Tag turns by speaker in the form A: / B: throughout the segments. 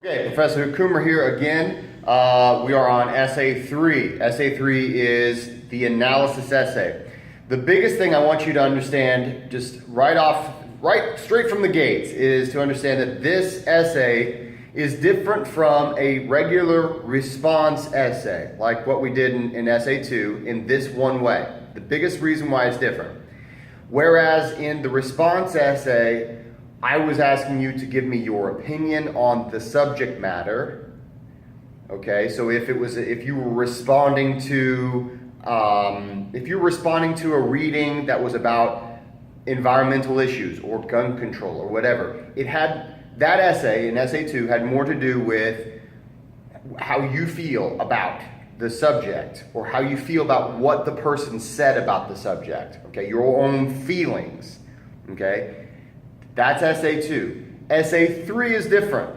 A: Okay, Professor Coomer here again. We are on Essay 3. Essay 3 is the analysis essay. The biggest thing I want you to understand, just right straight from the gates, is to understand that this essay is different from a regular response essay, like what we did in Essay 2, in this one way. The biggest reason why it's different. Whereas in the response essay, I was asking you to give me your opinion on the subject matter. Okay, so if you were responding to a reading that was about environmental issues or gun control or whatever, that essay in Essay 2 had more to do with how you feel about the subject or how you feel about what the person said about the subject. Okay, your own feelings. Okay. That's Essay 2. Essay 3 is different.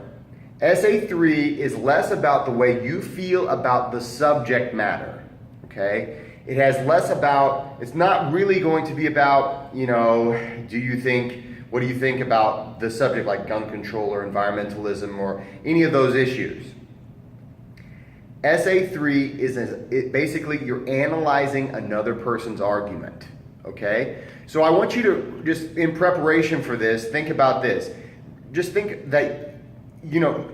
A: Essay 3 is less about the way you feel about the subject matter, okay? It has less about, it's not really going to be about, what do you think about the subject like gun control or environmentalism or any of those issues. Essay 3 is basically you're analyzing another person's argument. Okay, so I want you to just, in preparation for this, think about this. Just think that,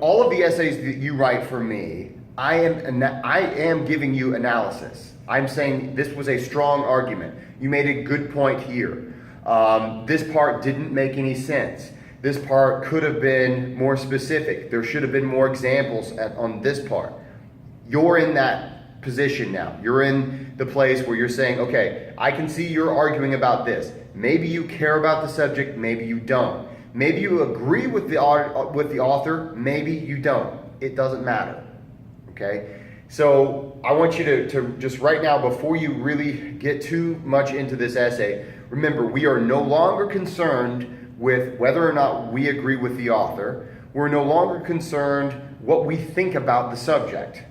A: all of the essays that you write for me, I am giving you analysis. I'm saying this was a strong argument. You made a good point here. This part didn't make any sense. This part could have been more specific. There should have been more examples on this part. You're in that position now. You're in the place where you're saying, okay, I can see you're arguing about this. Maybe you care about the subject, maybe you don't. Maybe you agree with the author, maybe you don't. It doesn't matter. Okay? So I want you to just right now, before you really get too much into this essay, remember, we are no longer concerned with whether or not we agree with the author. We're no longer concerned what we think about the subject.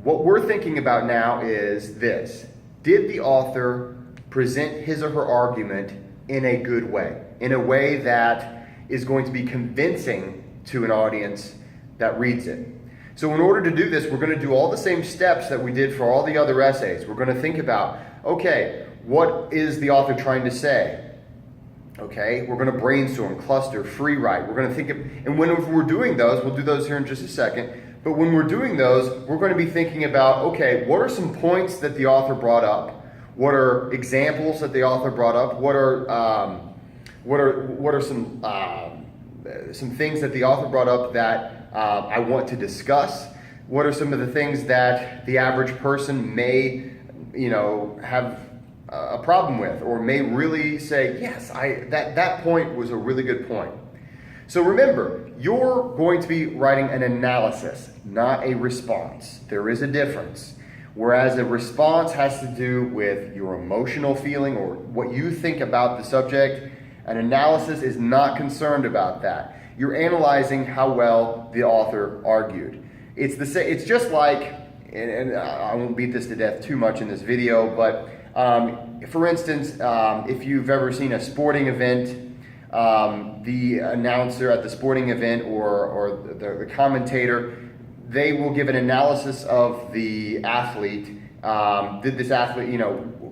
A: What we're thinking about now is this. Did the author present his or her argument in a good way? In a way that is going to be convincing to an audience that reads it. So in order to do this, we're going to do all the same steps that we did for all the other essays. We're going to think about, okay, what is the author trying to say? Okay, we're going to brainstorm, cluster, free write. We're going to think of, and when we're doing those, we'll do those here in just a second. But when we're doing those, we're going to be thinking about, okay, what are some points that the author brought up? What are examples that the author brought up? What are some things that the author brought up that I want to discuss? What are some of the things that the average person may, have a problem with, or may really say, yes, that point was a really good point. So remember, you're going to be writing an analysis, not a response. There is a difference. Whereas a response has to do with your emotional feeling or what you think about the subject, an analysis is not concerned about that. You're analyzing how well the author argued. It's just like, and I won't beat this to death too much in this video, but for instance, if you've ever seen a sporting event, the announcer at the sporting event or the commentator, they will give an analysis of the athlete. Did this athlete,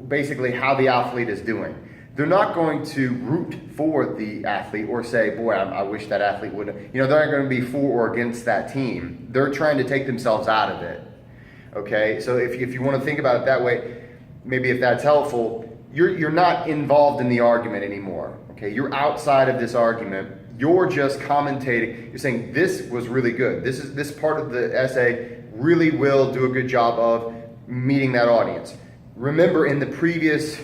A: basically how the athlete is doing. They're not going to root for the athlete or say, boy, I wish that athlete would. They're not going to be for or against that team. They're trying to take themselves out of it. Okay, so if you want to think about it that way, maybe if that's helpful, you're not involved in the argument anymore. Okay, you're outside of this argument. You're just commentating. You're saying this was really good. This part of the essay really will do a good job of meeting that audience. Remember, in the previous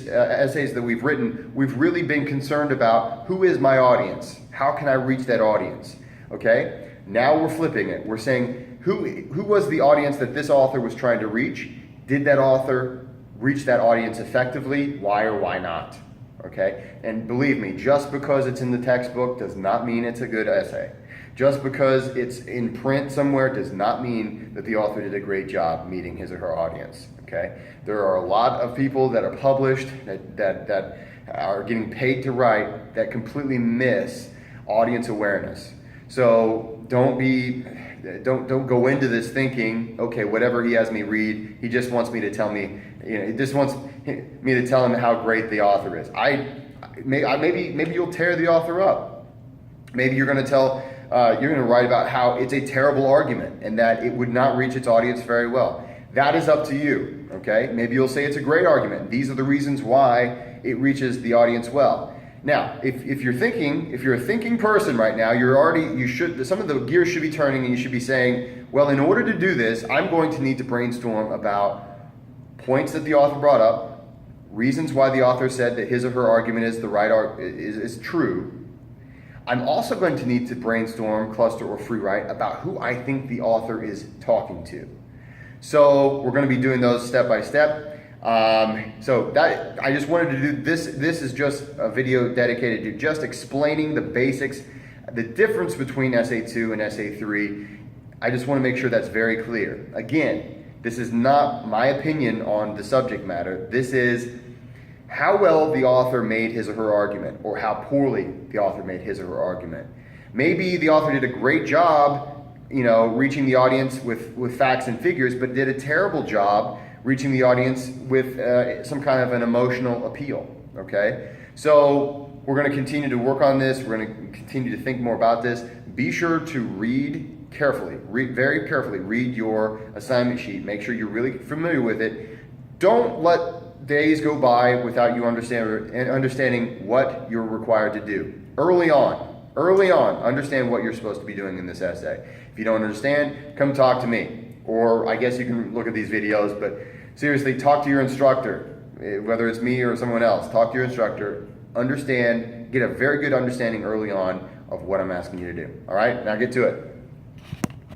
A: essays that we've written, we've really been concerned about who is my audience? How can I reach that audience? Okay. Now we're flipping it. We're saying who was the audience that this author was trying to reach? Did that author reach that audience effectively? Why or why not? Okay, and believe me, just because it's in the textbook does not mean it's a good essay. Just because it's in print somewhere does not mean that the author did a great job meeting his or her audience. Okay, there are a lot of people that are published that are getting paid to write that completely miss audience awareness. So don't go into this thinking, okay, whatever he has me read, he just wants me to tell me, he just wants me to tell him how great the author is. Maybe you'll tear the author up. Maybe you're going to write about how it's a terrible argument and that it would not reach its audience very well. That is up to you, okay? Maybe you'll say it's a great argument. These are the reasons why it reaches the audience well. Now, if you're a thinking person right now, some of the gears should be turning and you should be saying, well, in order to do this, I'm going to need to brainstorm about points that the author brought up, reasons why the author said that his or her argument is true. I'm also going to need to brainstorm, cluster, or free write about who I think the author is talking to. So we're going to be doing those step by step. So that I just wanted to do this. This is just a video dedicated to just explaining the basics, the difference between SA2 and SA3. I just want to make sure that's very clear. Again, this is not my opinion on the subject matter. This is how well the author made his or her argument, or how poorly the author made his or her argument. Maybe the author did a great job, reaching the audience with facts and figures, but did a terrible job reaching the audience with some kind of an emotional appeal, okay? So we're going to continue to work on this. We're going to continue to think more about this. Be sure to read carefully, very carefully, read your assignment sheet. Make sure you're really familiar with it. Don't let days go by without you understanding what you're required to do. Early on, understand what you're supposed to be doing in this essay. If you don't understand, come talk to me. Or I guess you can look at these videos, but seriously, talk to your instructor, whether it's me or someone else. Talk to your instructor, understand, get a very good understanding early on of what I'm asking you to do. All right, now get to it.